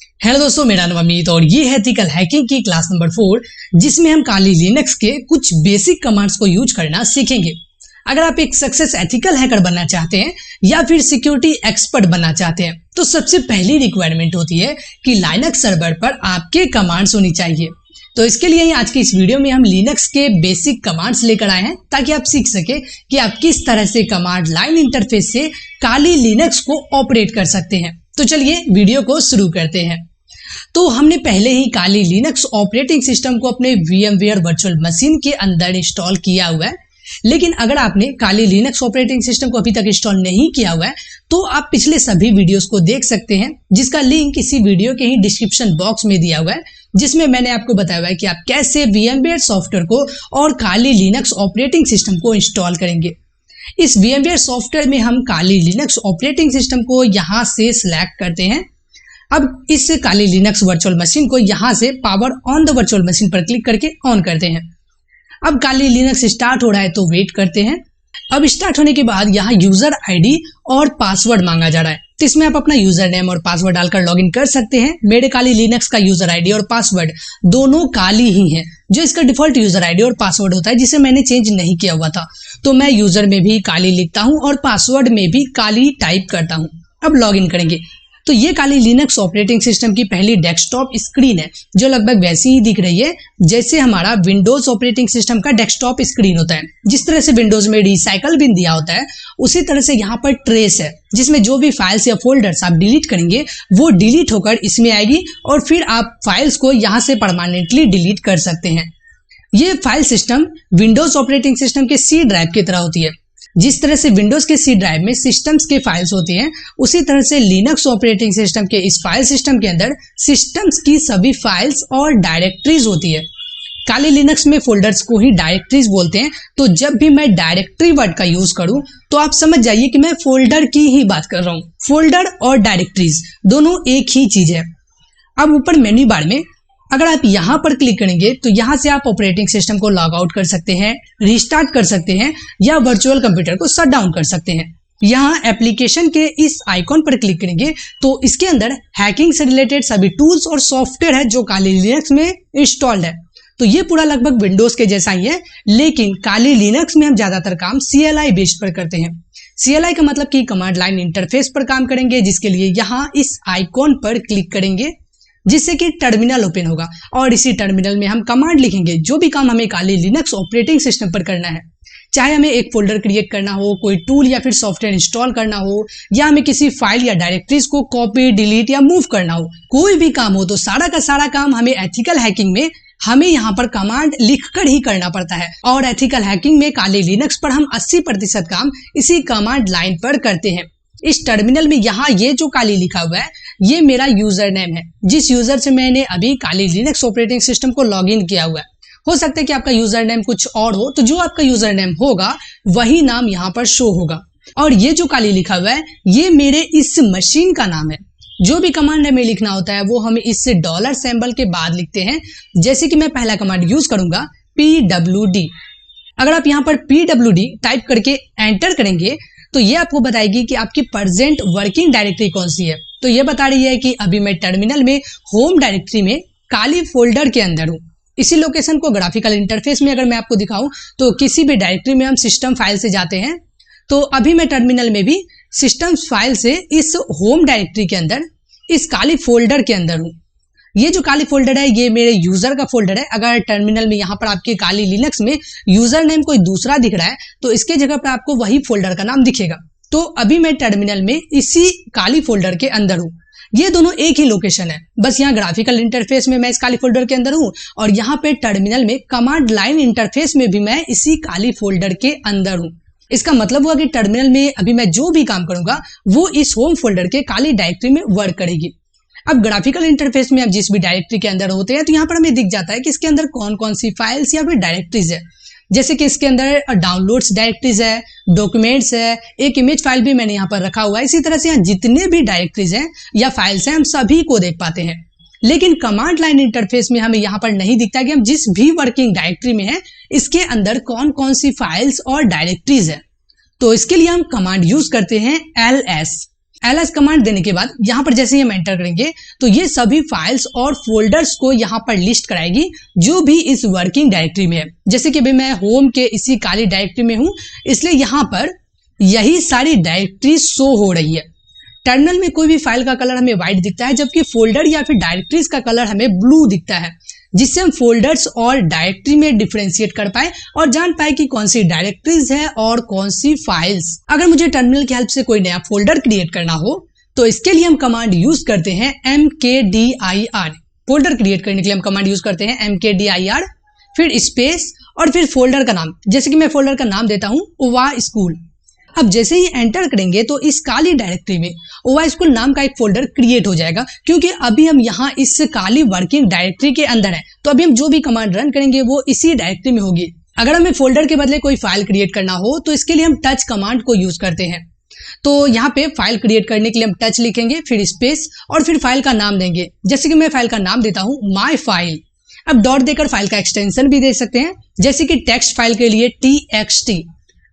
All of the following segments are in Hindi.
हेलो दोस्तों, मेरा नाम अमित और ये है एथिकल हैकिंग की क्लास नंबर 4 जिसमें हम काली लिनक्स के कुछ बेसिक कमांड्स को यूज करना सीखेंगे। अगर आप एक सक्सेस एथिकल हैकर बनना चाहते हैं या फिर सिक्योरिटी एक्सपर्ट बनना चाहते हैं तो सबसे पहली रिक्वायरमेंट होती है कि लाइनक्स सर्वर पर आपके कमांड्स होनी चाहिए। तो इसके लिए आज की इस वीडियो में हम लिनक्स के बेसिक कमांड्स लेकर आए हैं ताकि आप सीख सके कि आप किस तरह से कमांड लाइन इंटरफेस से काली लिनक्स को ऑपरेट कर सकते हैं। तो चलिए वीडियो को शुरू करते हैं। तो हमने पहले ही काली लिनक्स ऑपरेटिंग सिस्टम को अपने VMware वर्चुअल मशीन के अंदर इंस्टॉल किया हुआ है, लेकिन अगर आपने काली लिनक्स ऑपरेटिंग सिस्टम को अभी तक इंस्टॉल नहीं किया हुआ है तो आप पिछले सभी वीडियोस को देख सकते हैं, जिसका लिंक इसी वीडियो के ही डिस्क्रिप्शन बॉक्स में दिया हुआ है, जिसमें मैंने आपको बताया हुआ है कि आप कैसे VMware सॉफ्टवेयर को और काली लिनक्स ऑपरेटिंग सिस्टम को इंस्टॉल करेंगे। इस VMware सॉफ्टवेयर में हम काली लिनक्स ऑपरेटिंग सिस्टम को यहाँ से सिलेक्ट करते हैं। अब इस काली लिनक्स वर्चुअल मशीन को यहाँ से power on the virtual machine पर क्लिक करके ऑन करते हैं। अब काली लिनक्स स्टार्ट हो रहा है तो वेट करते हैं। अब स्टार्ट होने के बाद यहाँ यूजर आईडी और पासवर्ड मांगा जा रहा है, तो इसमें आप अपना यूजर नेम और पासवर्ड डालकर लॉगिन कर सकते हैं। मेरे काली लिनक्स का यूजर आईडी और पासवर्ड दोनों काली ही हैं, जो इसका डिफॉल्ट यूजर आईडी और पासवर्ड होता है जिसे मैंने चेंज नहीं किया हुआ था। तो मैं यूजर में भी काली लिखता हूँ और पासवर्ड में भी काली टाइप करता हूँ। अब लॉगिन करेंगे तो ये काली लिनक्स ऑपरेटिंग सिस्टम की पहली डेस्कटॉप स्क्रीन है, जो लगभग वैसी ही दिख रही है जैसे हमारा विंडोज ऑपरेटिंग सिस्टम का डेस्कटॉप स्क्रीन होता है। जिस तरह से विंडोज में रिसाइकल बिन दिया होता है उसी तरह से यहाँ पर ट्रेस है, जिसमें जो भी फाइल्स या फोल्डर्स आप डिलीट करेंगे वो डिलीट होकर इसमें आएगी और फिर आप फाइल्स को यहाँ से परमानेंटली डिलीट कर सकते हैं। ये file system Windows operating system के सी ड्राइव की तरह होती है। जिस तरह से विंडोज के सी ड्राइव में सिस्टम्स के फाइल्स होती हैं, उसी तरह से लिनक्स ऑपरेटिंग सिस्टम के इस फाइल सिस्टम के अंदर सिस्टम्स की सभी फाइल्स और डायरेक्टरीज होती है। काली लिनक्स में फोल्डर्स को ही डायरेक्टरीज बोलते हैं, तो जब भी मैं डायरेक्टरी वर्ड का यूज करूं तो आप समझ जाइए कि मैं फोल्डर की ही बात कर रहा हूं। फोल्डर और डायरेक्टरीज दोनों एक ही चीज है। अब ऊपर मेन्यू बार में अगर आप यहाँ पर क्लिक करेंगे तो यहाँ से आप ऑपरेटिंग सिस्टम को लॉग आउट कर सकते हैं, रिस्टार्ट कर सकते हैं या वर्चुअल कंप्यूटर को शट डाउन कर सकते हैं। यहाँ एप्लीकेशन के इस आइकॉन पर क्लिक करेंगे तो इसके अंदर हैकिंग से रिलेटेड सभी टूल्स और सॉफ्टवेयर है जो काली लिनक्स में इंस्टॉल्ड है। तो ये पूरा लगभग विंडोज के जैसा ही है, लेकिन काली लिनक्स में हम ज्यादातर काम CLI बेस्ड पर करते हैं। CLI का मतलब कि कमांड लाइन इंटरफेस पर काम करेंगे, जिसके लिए यहाँ इस आइकॉन पर क्लिक करेंगे जिससे कि टर्मिनल ओपन होगा और इसी टर्मिनल में हम कमांड लिखेंगे। जो भी काम हमें काली लिनक्स ऑपरेटिंग सिस्टम पर करना है, चाहे हमें एक फोल्डर क्रिएट करना हो, कोई टूल या फिर सॉफ्टवेयर इंस्टॉल करना हो, या हमें किसी फाइल या डायरेक्टरीज को कॉपी डिलीट या मूव करना हो, कोई भी काम हो, तो सारा का सारा काम हमें एथिकल हैकिंग में हमें यहाँ पर कमांड लिखकर ही करना पड़ता है। और एथिकल हैकिंग में काली लिनक्स पर हम 80% काम इसी कमांड लाइन पर करते हैं। इस टर्मिनल में यहाँ ये जो काली लिखा हुआ है ये मेरा यूजर नेम है, जिस यूजर से मैंने अभी काली लिनक्स ऑपरेटिंग सिस्टम को लॉगिन किया हुआ है। हो सकता है कि आपका यूजर नेम कुछ और हो, तो जो आपका यूजर नेम होगा वही नाम यहाँ पर शो होगा। और ये जो काली लिखा हुआ है ये मेरे इस मशीन का नाम है। जो भी कमांड हमें लिखना होता है वो हम इस डॉलर सिंबल के बाद लिखते हैं। जैसे कि मैं पहला कमांड यूज करूंगा pwd। अगर आप यहाँ पर pwd टाइप करके एंटर करेंगे तो ये आपको बताएगी कि आपकी प्रेजेंट वर्किंग डायरेक्टरी कौन सी है। तो ये बता रही है कि अभी मैं टर्मिनल में होम डायरेक्टरी में काली फोल्डर के अंदर हूँ। इसी लोकेशन को ग्राफिकल इंटरफेस में अगर मैं आपको दिखाऊं तो किसी भी डायरेक्टरी में हम सिस्टम फाइल से जाते हैं, तो अभी मैं टर्मिनल में भी सिस्टम फाइल से इस होम डायरेक्टरी के अंदर इस काली फोल्डर के अंदर हूँ। ये जो काली फोल्डर है ये मेरे यूजर का फोल्डर है। अगर टर्मिनल में यहाँ पर आपके काली लिनक्स में यूजर नेम कोई दूसरा दिख रहा है तो इसके जगह पर आपको वही फोल्डर का नाम दिखेगा। तो अभी मैं टर्मिनल में इसी काली फोल्डर के अंदर हूँ। ये दोनों एक ही लोकेशन है, बस यहाँ ग्राफिकल इंटरफेस में मैं इस काली फोल्डर के अंदर हूँ और यहाँ पे टर्मिनल में कमांड लाइन इंटरफेस में भी मैं इसी काली फोल्डर के अंदर हूँ। इसका मतलब हुआ कि टर्मिनल में अभी मैं जो भी काम करूंगा वो इस होम फोल्डर के काली डायरेक्टरी में वर्क करेगी। अब ग्राफिकल इंटरफेस में आप जिस भी डायरेक्टरी के अंदर होते हैं तो यहाँ पर हमें दिख जाता है कि इसके अंदर कौन कौन सी फाइल्स या फिर डायरेक्टरीज है। जैसे कि इसके अंदर डाउनलोड्स डायरेक्टरीज है, डॉक्यूमेंट्स है, एक इमेज फाइल भी मैंने यहाँ पर रखा हुआ है। इसी तरह से यहाँ जितने भी डायरेक्टरीज हैं या फाइल्स हैं हम सभी को देख पाते हैं। लेकिन कमांड लाइन इंटरफेस में हमें यहाँ पर नहीं दिखता कि हम जिस भी वर्किंग डायरेक्टरी में हैं इसके अंदर कौन कौन सी फाइल्स और डायरेक्टरीज है। तो इसके लिए हम कमांड यूज करते हैं ls। ls कमांड देने के बाद यहाँ पर जैसे ही हम एंटर करेंगे तो ये सभी फाइल्स और फोल्डर्स को यहाँ पर लिस्ट कराएगी जो भी इस वर्किंग डायरेक्टरी में है। जैसे कि अभी मैं होम के इसी काली डायरेक्टरी में हूँ, इसलिए यहाँ पर यही सारी डायरेक्टरी शो हो रही है। टर्मिनल में कोई भी फाइल का कलर हमें व्हाइट दिखता है, जबकि फोल्डर या फिर डायरेक्टरीज का कलर हमें ब्लू दिखता है, जिससे हम फोल्डर्स और डायरेक्टरी में डिफरेंशिएट कर पाए और जान पाए कि कौन सी डायरेक्टरीज है और कौन सी फाइल्स। अगर मुझे टर्मिनल की हेल्प से कोई नया फोल्डर क्रिएट करना हो तो इसके लिए हम कमांड यूज करते हैं mkdir। फोल्डर क्रिएट करने के लिए हम कमांड यूज करते हैं mkdir, फिर स्पेस और फिर फोल्डर का नाम। जैसे कि मैं फोल्डर का नाम देता हूँ ओवा स्कूल। अब जैसे ही एंटर करेंगे तो इस काली डायरेक्टरी में ओवा स्कूल नाम का एक फोल्डर क्रिएट हो जाएगा, क्योंकि अभी हम यहाँ इस काली वर्किंग डायरेक्टरी के अंदर है। तो अभी हम जो भी कमांड रन करेंगे वो इसी डायरेक्टरी में होगी। अगर हमें फोल्डर के बदले कोई फाइल क्रिएट करना हो तो इसके लिए हम टच कमांड को यूज करते हैं। तो यहाँ पे फाइल क्रिएट करने के लिए हम टच लिखेंगे, फिर स्पेस और फिर फाइल का नाम देंगे। जैसे कि मैं फाइल का नाम देता हूँ माई फाइल। अब डॉट देकर फाइल का एक्सटेंशन भी दे सकते हैं, जैसे कि टेक्स्ट फाइल के लिए txt।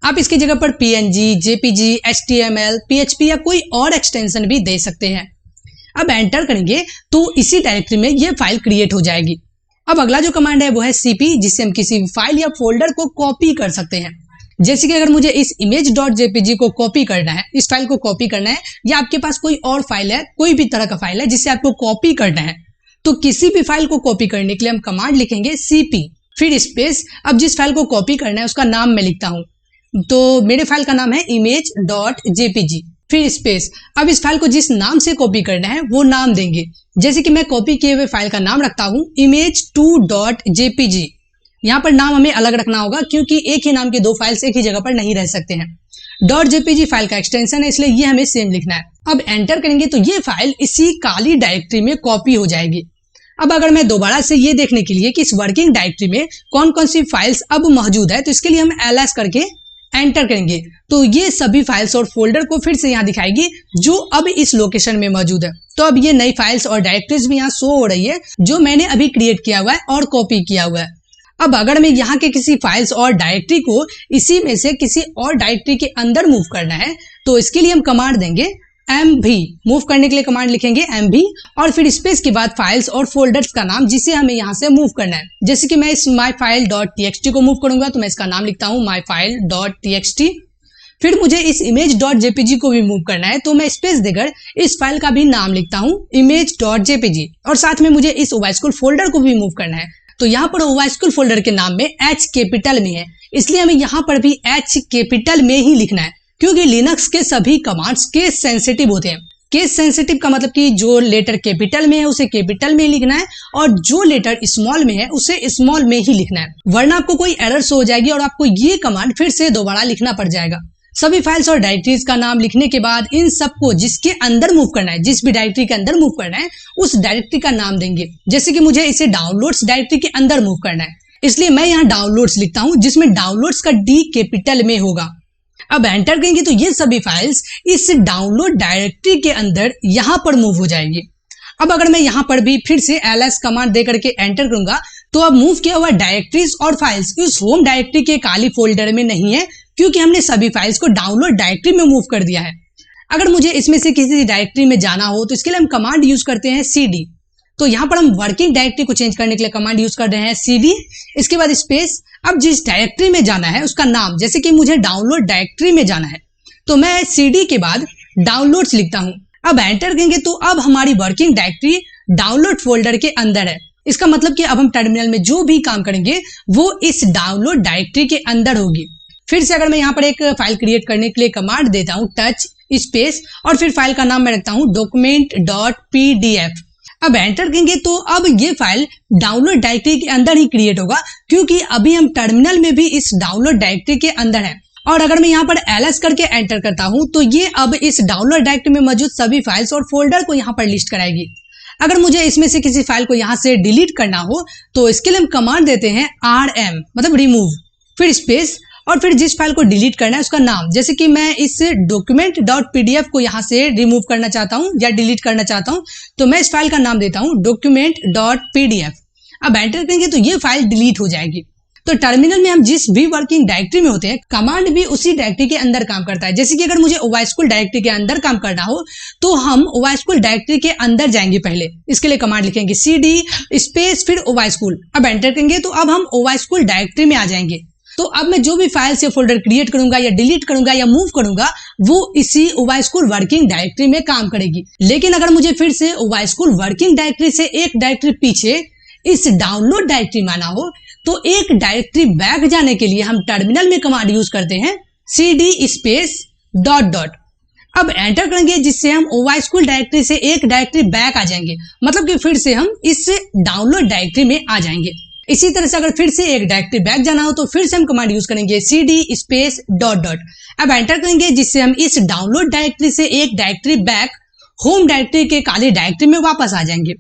आप इसकी जगह पर png, jpg, html, php या कोई और एक्सटेंशन भी दे सकते हैं। अब एंटर करेंगे तो इसी डायरेक्टरी में ये फाइल क्रिएट हो जाएगी। अब अगला जो कमांड है वो है cp, जिससे हम किसी भी फाइल या फोल्डर को कॉपी कर सकते हैं। जैसे कि अगर मुझे इस image.jpg को कॉपी करना है, इस फाइल को कॉपी करना है, या आपके पास कोई और फाइल है, कोई भी तरह का फाइल है जिसे आपको कॉपी करना है, तो किसी भी फाइल को कॉपी करने के लिए हम कमांड लिखेंगे cp फिर स्पेस। अब जिस फाइल को कॉपी करना है उसका नाम मैं लिखता हूँ, तो मेरे फाइल का नाम है image.jpg फिर स्पेस। अब इस फाइल को जिस नाम से कॉपी करना है वो नाम देंगे। जैसे कि मैं कॉपी किए हुए फाइल का नाम रखता हूँ image2.jpg। यहाँ पर नाम हमें अलग रखना होगा, क्योंकि एक ही नाम के दो फाइल्स एक ही जगह पर नहीं रह सकते हैं। .jpg फाइल का एक्सटेंशन है, इसलिए ये हमें सेम लिखना है। अब एंटर करेंगे तो ये फाइल इसी काली डायरेक्टरी में कॉपी हो जाएगी। अब अगर मैं दोबारा से ये देखने के लिए कि इस वर्किंग डायरेक्टरी में कौन कौन सी फाइल्स अब मौजूद है, तो इसके लिए हम ls करके एंटर करेंगे तो ये सभी फाइल्स और फोल्डर को फिर से यहाँ दिखाएगी जो अब इस लोकेशन में मौजूद है। तो अब ये नई फाइल्स और डायरेक्टरीज भी यहाँ शो हो रही है जो मैंने अभी क्रिएट किया हुआ है और कॉपी किया हुआ है। अब अगर हमें यहाँ के किसी फाइल्स और डायरेक्टरी को इसी में से किसी और डायरेक्टरी के अंदर मूव करना है, तो इसके लिए हम कमांड देंगे mv। मूव करने के लिए कमांड लिखेंगे mv और फिर स्पेस के बाद फाइल्स और फोल्डर्स का नाम जिसे हमें यहाँ से मूव करना है। जैसे कि मैं इस myfile.txt को मूव करूंगा तो मैं इसका नाम लिखता हूँ myfile.txt। फिर मुझे इस image.jpg को भी मूव करना है, तो मैं स्पेस देकर इस फाइल का भी नाम लिखता हूँ image.jpg और साथ में मुझे इस ओवा स्कूल फोल्डर को भी मूव करना है। तो यहाँ पर ओवा स्कूल फोल्डर के नाम में H कैपिटल में है, इसलिए हमें यहाँ पर भी H कैपिटल में ही लिखना है, क्योंकि लिनक्स के सभी कमांड्स केस सेंसिटिव होते हैं। केस सेंसिटिव का मतलब कि जो लेटर कैपिटल में है उसे कैपिटल में ही लिखना है और जो लेटर स्मॉल में है उसे स्मॉल में ही लिखना है, वरना आपको कोई एरर शो हो जाएगी और आपको ये कमांड फिर से दोबारा लिखना पड़ जाएगा। सभी फाइल्स और डायरेक्टरीज का नाम लिखने के बाद इन सबको जिसके अंदर मूव करना है, जिस भी डायरेक्टरी के अंदर मूव करना है, उस डायरेक्टरी का नाम देंगे। जैसे कि मुझे इसे डाउनलोड्स डायरेक्टरी के अंदर मूव करना है, इसलिए मैं यहाँ डाउनलोड्स लिखता हूँ, जिसमें डाउनलोड्स का डी कैपिटल में होगा। अब एंटर करेंगे तो ये सभी फाइल्स इस डाउनलोड डायरेक्टरी के अंदर यहाँ पर मूव हो जाएंगी। अब अगर मैं यहाँ पर भी फिर से ls कमांड दे करके एंटर करूंगा तो अब मूव किया हुआ डायरेक्टरीज और फाइल्स इस होम डायरेक्टरी के काली फोल्डर में नहीं है, क्योंकि हमने सभी फाइल्स को डाउनलोड डायरेक्टरी में मूव कर दिया है। अगर मुझे इसमें से किसी डायरेक्टरी में जाना हो तो इसके लिए हम कमांड यूज करते हैं cd। तो यहाँ पर हम वर्किंग डायरेक्टरी को चेंज करने के लिए कमांड यूज कर रहे हैं cd, इसके बाद स्पेस। अब जिस डायरेक्टरी में जाना है उसका नाम, जैसे कि मुझे डाउनलोड डायरेक्टरी में जाना है तो मैं cd के बाद डाउनलोड्स लिखता हूँ। अब एंटर करेंगे तो अब हमारी वर्किंग डायरेक्टरी डाउनलोड फोल्डर के अंदर है। इसका मतलब कि अब हम टर्मिनल में जो भी काम करेंगे वो इस डाउनलोड डायरेक्टरी के अंदर होगी। फिर से अगर मैं यहाँ पर एक फाइल क्रिएट करने के लिए कमांड देता हूँ टच स्पेस और फिर फाइल का नाम मैं रखता हूँ document.pdf। अब एंटर करेंगे तो अब ये फाइल डाउनलोड डायरेक्टरी के अंदर ही क्रिएट होगा, क्योंकि अभी हम टर्मिनल में भी इस डाउनलोड डायरेक्टरी के अंदर हैं। और अगर मैं यहाँ पर ls करके एंटर करता हूँ तो ये अब इस डाउनलोड डायरेक्टरी में मौजूद सभी फाइल्स और फोल्डर को यहाँ पर लिस्ट कराएगी। अगर मुझे इसमें से किसी फाइल को यहाँ से डिलीट करना हो तो इसके लिए हम कमांड देते हैं rm मतलब रिमूव, फिर स्पेस और फिर जिस फाइल को डिलीट करना है उसका नाम। जैसे कि मैं इस document.pdf को यहाँ से रिमूव करना चाहता हूँ या डिलीट करना चाहता हूँ, तो मैं इस फाइल का नाम देता हूँ document.pdf। अब एंटर करेंगे तो ये फाइल डिलीट हो जाएगी। तो टर्मिनल में हम जिस भी वर्किंग डायरेक्टरी में होते हैं, कमांड भी उसी डायरेक्टरी के अंदर काम करता है। जैसे कि अगर मुझे ओवास्कूल डायरेक्टरी के अंदर काम करना हो तो हम ओवास्कूल डायरेक्टरी के अंदर जाएंगे। पहले इसके लिए कमांड लिखेंगे cd स्पेस फिर ओवास्कूल, अब एंटर करेंगे तो अब हम ओवास्कूल डायरेक्टरी में आ जाएंगे। तो अब मैं जो भी फाइल्स या फोल्डर क्रिएट करूंगा या डिलीट करूंगा या मूव करूंगा वो इसी ओवास्कूल वर्किंग डायरेक्टरी में काम करेगी। लेकिन अगर मुझे फिर से ओवास्कूल वर्किंग डायरेक्टरी से एक डायरेक्टरी पीछे इस डाउनलोड डायरेक्टरी में आना हो तो एक डायरेक्टरी बैक जाने के लिए हम टर्मिनल में कमांड यूज करते हैं cd स्पेस डॉट डॉट। अब एंटर करेंगे जिससे हम ओवास्कूल डायरेक्टरी से एक डायरेक्टरी बैक आ जाएंगे, मतलब कि फिर से हम इस डाउनलोड डायरेक्टरी में आ जाएंगे। इसी तरह से अगर फिर से एक डायरेक्टरी बैक जाना हो तो फिर से हम कमांड यूज करेंगे cd स्पेस डॉट डॉट। अब एंटर करेंगे जिससे हम इस डाउनलोड डायरेक्टरी से एक डायरेक्टरी बैक होम डायरेक्टरी के काली डायरेक्टरी में वापस आ जाएंगे।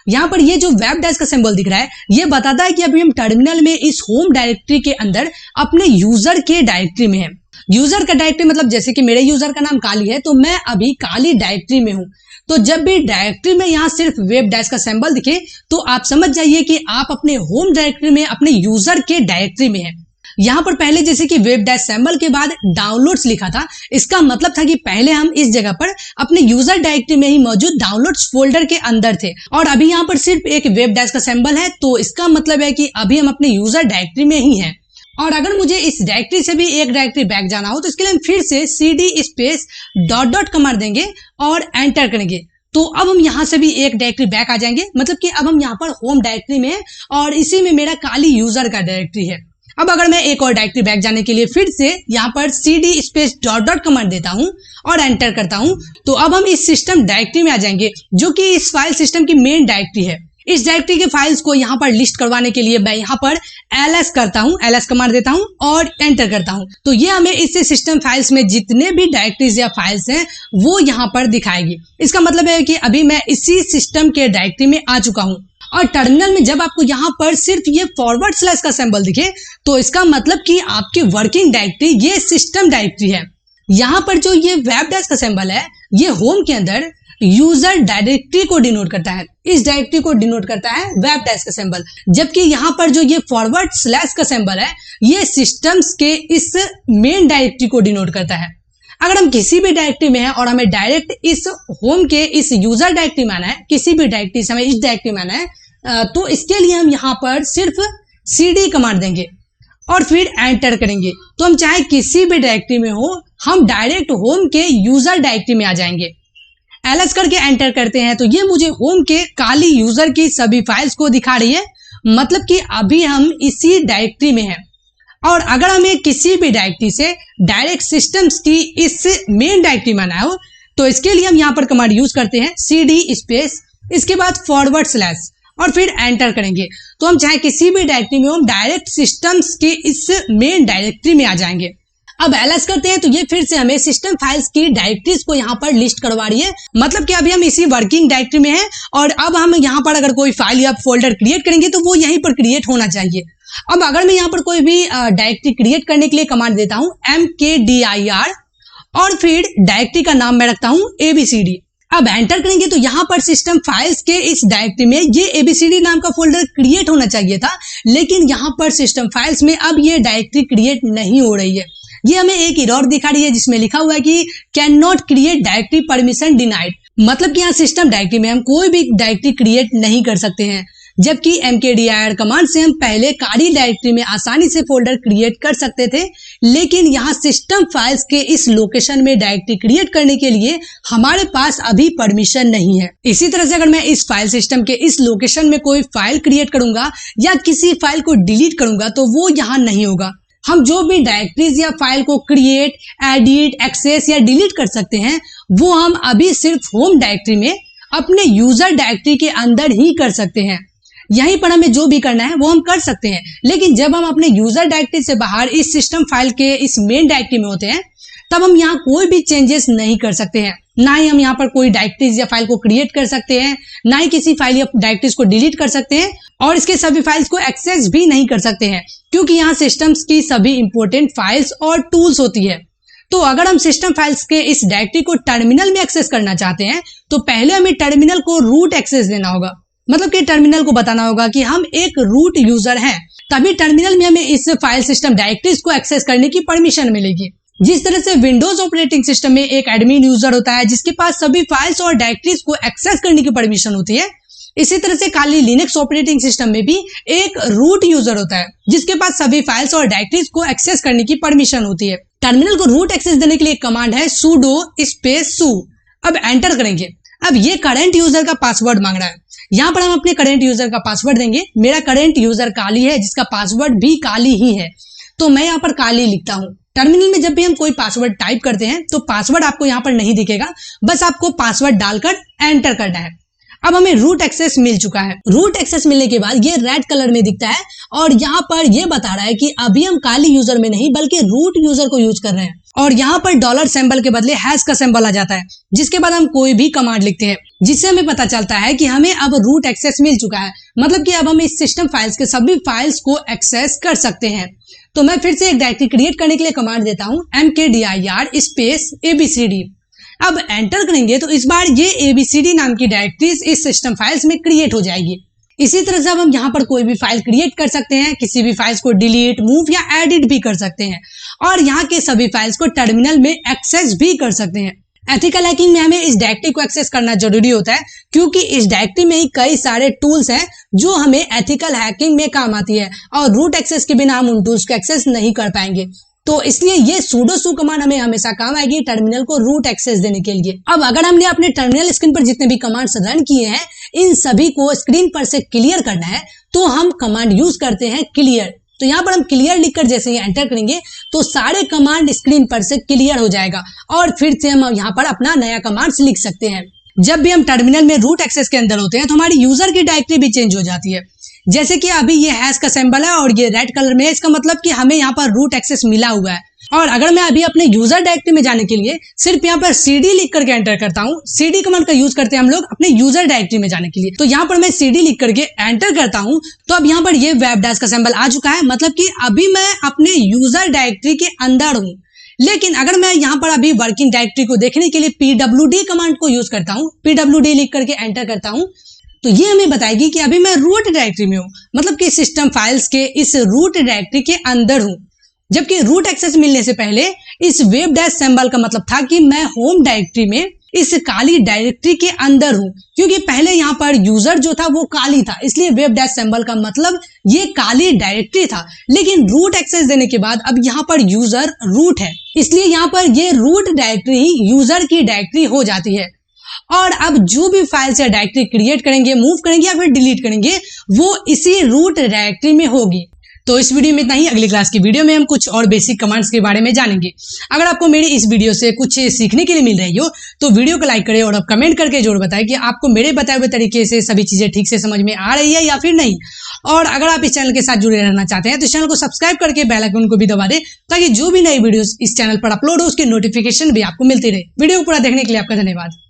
यहाँ पर ये जो वेब डैश का सिंबल दिख रहा है ये बताता है कि अभी हम टर्मिनल में इस होम डायरेक्टरी के अंदर अपने यूजर के डायरेक्टरी में है। यूजर का डायरेक्टरी मतलब जैसे कि मेरे यूजर का नाम काली है तो मैं अभी काली डायरेक्टरी में हूँ। तो जब भी डायरेक्टरी में यहाँ सिर्फ वेब डैश का सिंबल दिखे तो आप समझ जाइए कि आप अपने होम डायरेक्टरी में अपने यूजर के डायरेक्टरी में हैं। यहाँ पर पहले जैसे कि वेब डैश सिंबल के बाद डाउनलोड्स लिखा था, इसका मतलब था कि पहले हम इस जगह पर अपने यूजर डायरेक्टरी में ही मौजूद डाउनलोड्स फोल्डर के अंदर थे और अभी यहाँ पर सिर्फ एक वेब डैश का सिंबल है, तो इसका मतलब है कि अभी हम अपने यूजर डायरेक्टरी में ही हैं। और अगर मुझे इस डायरेक्टरी से भी एक डायरेक्टरी बैक जाना हो तो इसके लिए हम फिर से cd space dot dot command देंगे और एंटर करेंगे। तो अब हम यहाँ से भी एक डायरेक्टरी बैक आ जाएंगे, मतलब कि अब हम यहाँ पर होम डायरेक्टरी में हैं और इसी में मेरा काली यूजर का डायरेक्टरी है। अब अगर मैं एक और डायरेक्टरी बैक जाने के लिए फिर से यहाँ पर cd space dot dot command देता हूँ और एंटर करता हूँ तो अब हम इस सिस्टम डायरेक्टरी में आ जाएंगे जो कि इस फाइल सिस्टम की मेन डायरेक्टरी है। इस डायरेक्टरी के फाइल्स को यहाँ पर लिस्ट करवाने के लिए मैं यहाँ पर ls करता हूँ, ls कमांड देता हूँ और एंटर करता हूँ। तो ये हमें इस सिस्टम फाइल्स में जितने भी डायरेक्टरीज या फाइल्स हैं वो यहाँ पर दिखाएगी। इसका मतलब है कि अभी मैं इसी सिस्टम के डायरेक्टरी में आ चुका हूँ। और टर्मिनल में जब आपको यहाँ पर सिर्फ ये फॉरवर्ड स्लैश का सिंबल दिखे तो इसका मतलब कि आपकी वर्किंग डायरेक्टरी ये सिस्टम डायरेक्टरी है। यहाँ पर जो ये वेब डैश का सिंबल है ये होम के अंदर यूजर डायरेक्टरी को डिनोट करता है, इस डायरेक्टरी को डिनोट करता है वेब डैश का सिंबल, जबकि यहाँ पर जो ये फॉरवर्ड स्लैश का सिंबल है ये सिस्टम्स के इस मेन डायरेक्टरी को डिनोट करता है। अगर हम किसी भी डायरेक्टरी में हैं और हमें डायरेक्ट इस होम के इस यूजर डायरेक्टरी में आना है, किसी भी डायरेक्टरी से हमें इस डायरेक्टरी में आना है तो इसके लिए हम यहाँ पर सिर्फ cd कमांड देंगे और फिर एंटर करेंगे। तो हम चाहे किसी भी डायरेक्टरी में हो हम डायरेक्ट होम के यूजर डायरेक्टरी में आ जाएंगे। ls करके एंटर करते हैं तो ये मुझे होम के काली यूजर की सभी फाइल्स को दिखा रही है, मतलब कि अभी हम इसी डायरेक्टरी में हैं। और अगर हमें किसी भी डायरेक्टरी से डायरेक्ट सिस्टम्स की इस मेन डायरेक्टरी में आना हो तो इसके लिए हम यहाँ पर कमांड यूज करते हैं cd स्पेस इसके बाद फॉरवर्ड स्लैश और फिर एंटर करेंगे। तो हम चाहे किसी भी डायरेक्टरी में हम डायरेक्ट सिस्टम्स के इस मेन डायरेक्टरी में आ जाएंगे। अब ls करते हैं तो ये फिर से हमें सिस्टम फाइल्स की डायरेक्टरीज को यहाँ पर लिस्ट करवा रही है, मतलब कि अभी हम इसी वर्किंग डायरेक्टरी में हैं और अब हम यहाँ पर अगर कोई फाइल या फोल्डर क्रिएट करेंगे तो वो यहीं पर क्रिएट होना चाहिए। अब अगर मैं यहाँ पर कोई भी डायरेक्टरी क्रिएट करने के लिए कमांड देता हूँ mkdir और फिर डायरेक्टरी का नाम मैं रखता हूँ abcd। अब एंटर करेंगे तो यहाँ पर सिस्टम फाइल्स के इस डायरेक्टरी में ये abcd नाम का फोल्डर क्रिएट होना चाहिए था, लेकिन यहाँ पर सिस्टम फाइल्स में अब ये डायरेक्टरी क्रिएट नहीं हो रही है। ये हमें एक एरर दिखा रही है जिसमें लिखा हुआ है कि can not create directory permission denied, मतलब कि यहाँ सिस्टम डायरेक्टरी में हम कोई भी डायरेक्टरी क्रिएट नहीं कर सकते हैं, जबकि mkdir कमांड से हम पहले काली डायरेक्टरी में आसानी से फोल्डर क्रिएट कर सकते थे, लेकिन यहाँ सिस्टम फाइल्स के इस लोकेशन में डायरेक्टरी क्रिएट करने के लिए हमारे पास अभी परमिशन नहीं है। इसी तरह से अगर मैं इस फाइल सिस्टम के इस लोकेशन में कोई फाइल क्रिएट करूंगा या किसी फाइल को डिलीट करूंगा तो वो यहाँ नहीं होगा। हम जो भी डायरेक्टरीज या फाइल को क्रिएट, एडिट, एक्सेस या डिलीट कर सकते हैं वो हम अभी सिर्फ होम डायरेक्टरी में अपने यूजर डायरेक्टरी के अंदर ही कर सकते हैं। यहीं पर हमें जो भी करना है वो हम कर सकते हैं, लेकिन जब हम अपने यूजर डायरेक्टरी से बाहर इस सिस्टम फाइल के इस मेन डायरेक्टरी में होते हैं तब हम यहाँ कोई भी चेंजेस नहीं कर सकते हैं। ना ही हम यहाँ पर कोई डायरेक्टरीज या फाइल को क्रिएट कर सकते हैं, ना ही किसी फाइल या डायरेक्टरीज को डिलीट कर सकते हैं और इसके सभी फाइल्स को एक्सेस भी नहीं कर सकते हैं, क्योंकि यहाँ सिस्टम्स की सभी इंपॉर्टेंट फाइल्स और टूल्स होती है। तो अगर हम सिस्टम फाइल्स के इस डायरेक्टरी को टर्मिनल में एक्सेस करना चाहते हैं तो पहले हमें टर्मिनल को रूट एक्सेस देना होगा। मतलब कि टर्मिनल को बताना होगा कि हम एक रूट यूजर हैं, तभी टर्मिनल में हमें इस फाइल सिस्टम डायरेक्टरीज को एक्सेस करने की परमिशन मिलेगी। जिस तरह से विंडोज ऑपरेटिंग सिस्टम में एक एडमिन यूजर होता है जिसके पास सभी फाइल्स और डायरेक्टरीज को एक्सेस करने की परमिशन होती है, इसी तरह से काली लिनक्स ऑपरेटिंग सिस्टम में भी एक रूट यूजर होता है जिसके पास सभी फाइल्स और डायरेक्टरीज को एक्सेस करने की परमिशन होती है। टर्मिनल को रूट एक्सेस देने के लिए कमांड है sudo स्पेस su। अब एंटर करेंगे। अब ये करंट यूजर का पासवर्ड मांग रहा है। यहाँ पर हम अपने करंट यूजर का पासवर्ड देंगे। मेरा करंट यूजर काली है जिसका पासवर्ड भी काली ही है, तो मैं यहाँ पर काली लिखता हूँ। टर्मिनल में जब भी हम कोई पासवर्ड टाइप करते हैं तो पासवर्ड आपको यहाँ पर नहीं दिखेगा, बस आपको पासवर्ड डालकर एंटर करना है। अब हमें रूट एक्सेस मिल चुका है। रूट एक्सेस मिलने के बाद ये रेड कलर में दिखता है और यहाँ पर ये बता रहा है कि अभी हम काली यूजर में नहीं बल्कि रूट यूजर को यूज कर रहे हैं। और यहाँ पर डॉलर सिंबल के बदले हैश का सिंबल आ जाता है, जिसके बाद हम कोई भी कमांड लिखते हैं जिससे हमें पता चलता है कि हमें अब रूट एक्सेस मिल चुका है। मतलब कि अब हम इस सिस्टम फाइल्स के सभी फाइल्स को एक्सेस कर सकते हैं। तो मैं फिर से एक डायरेक्टरी क्रिएट करने के लिए कमांड देता हूँ mkdir स्पेस abcd। अब एंटर करेंगे तो इस बार ये abcd नाम की डायरेक्टरीज इस सिस्टम फाइल्स में क्रिएट हो जाएगी। इसी तरह से अब हम यहाँ पर कोई भी फाइल क्रिएट कर सकते हैं, किसी भी फाइल्स को डिलीट, मूव या एडिट भी कर सकते हैं और यहाँ के सभी फाइल्स को टर्मिनल में एक्सेस भी कर सकते हैं। एथिकल हैकिंग में हमें इस डायरेक्टरी को एक्सेस करना जरूरी होता है क्योंकि इस डायरेक्टरी में ही कई सारे टूल्स हैं जो हमें एथिकल हैकिंग में काम आती है और रूट एक्सेस के बिना हम उन टूल्स को एक्सेस नहीं कर पाएंगे। तो इसलिए ये sudo su कमांड हमें हमेशा काम आएगी टर्मिनल को रूट एक्सेस देने के लिए। अब अगर हमने अपने टर्मिनल स्क्रीन पर जितने भी कमांड्स रन किए हैं इन सभी को स्क्रीन पर से क्लियर करना है तो हम कमांड यूज करते हैं क्लियर। तो यहाँ पर हम क्लियर लिखकर जैसे ही एंटर करेंगे तो सारे कमांड स्क्रीन पर से क्लियर हो जाएगा और फिर से हम यहाँ पर अपना नया कमांड्स लिख सकते हैं। जब भी हम टर्मिनल में रूट एक्सेस के अंदर होते हैं तो हमारी यूजर की डायरेक्टरी भी चेंज हो जाती है। जैसे कि अभी ये हैश का सिंबल है और ये रेड कलर में है, इसका मतलब कि हमें यहाँ पर रूट एक्सेस मिला हुआ है। और अगर मैं अभी अपने यूजर डायरेक्टरी में जाने के लिए सिर्फ यहाँ पर cd लिख करके एंटर करता हूँ, cd कमांड का यूज करते हैं हम लोग अपने यूजर डायरेक्टरी में जाने के लिए, तो यहाँ पर मैं cd लिख करके एंटर करता हूँ तो अब यहाँ पर ये वेब डैश का सिंबल आ चुका है। मतलब कि अभी मैं अपने यूजर डायरेक्टरी के अंदर हूँ। लेकिन अगर मैं यहाँ पर अभी वर्किंग डायरेक्टरी को देखने के लिए pwd कमांड को यूज करता हूँ, pwd लिख करके एंटर करता हूँ तो ये हमें बताएगी कि अभी मैं रूट डायरेक्टरी में हूँ, मतलब कि सिस्टम फाइल्स के इस रूट डायरेक्टरी के अंदर हूँ। जबकि रूट एक्सेस मिलने से पहले इस वेब डैश सिंबल का मतलब था कि मैं होम डायरेक्टरी में इस काली डायरेक्टरी के अंदर हूँ, क्योंकि पहले यहाँ पर यूजर जो था वो काली था, इसलिए वेब डैश सिंबल का मतलब ये काली डायरेक्टरी था। लेकिन रूट एक्सेस देने के बाद अब यहाँ पर यूजर रूट है, इसलिए यहाँ पर ये रूट डायरेक्टरी ही यूजर की डायरेक्टरी हो जाती है। और अब जो भी फाइल्स या डायरेक्टरी क्रिएट करेंगे, मूव करेंगे या फिर डिलीट करेंगे वो इसी रूट डायरेक्टरी में होगी। तो इस वीडियो में इतना ही। अगली क्लास की वीडियो में हम कुछ और बेसिक कमांड्स के बारे में जानेंगे। अगर आपको मेरी इस वीडियो से कुछ सीखने के लिए मिल रही हो तो वीडियो को लाइक करें और अब कमेंट करके जरूर बताएं कि आपको मेरे बताए हुए तरीके से सभी चीजें ठीक से समझ में आ रही है या फिर नहीं। और अगर आप इस चैनल के साथ जुड़े रहना चाहते हैं तो इस चैनल को सब्सक्राइब करके बेल आइकन को भी दबा दें ताकि जो भी नई वीडियोस इस चैनल पर अपलोड हो उसकी नोटिफिकेशन भी आपको मिलती रहे। वीडियो को पूरा देखने के लिए आपका धन्यवाद।